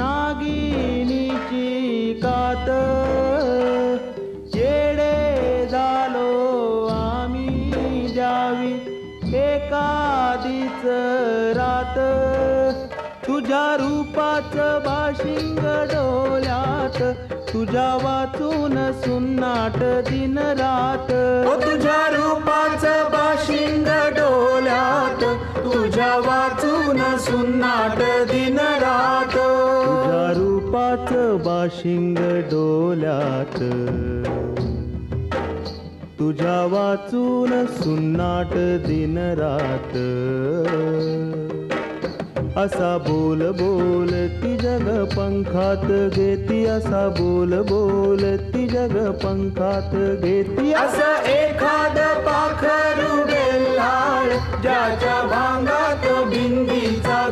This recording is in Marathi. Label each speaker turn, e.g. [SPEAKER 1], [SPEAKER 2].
[SPEAKER 1] नागिनीची कात येडे झालो आम्ही द्यावी एखादीच रात तुझ्या रूपाचं बाशिंग डोल्यात तुझ्या वाचून सुन्नाट दिन रात
[SPEAKER 2] तुझ्या रूपाचं बाशिंग डोल्यात तुझ्या वाचून सुन्नाट दिन रात
[SPEAKER 1] तुझ्या रूपाचं बाशिंग डोल्यात तुझ्या वाचून सुन्नाट दिन रात असा बोल बोल ती जग पंखात घेती असा बोल बोल ती जग पंखात घेती
[SPEAKER 2] असं एखाद पाखरू बेल्हाळ ज्याच्या भांगात बिंदीचा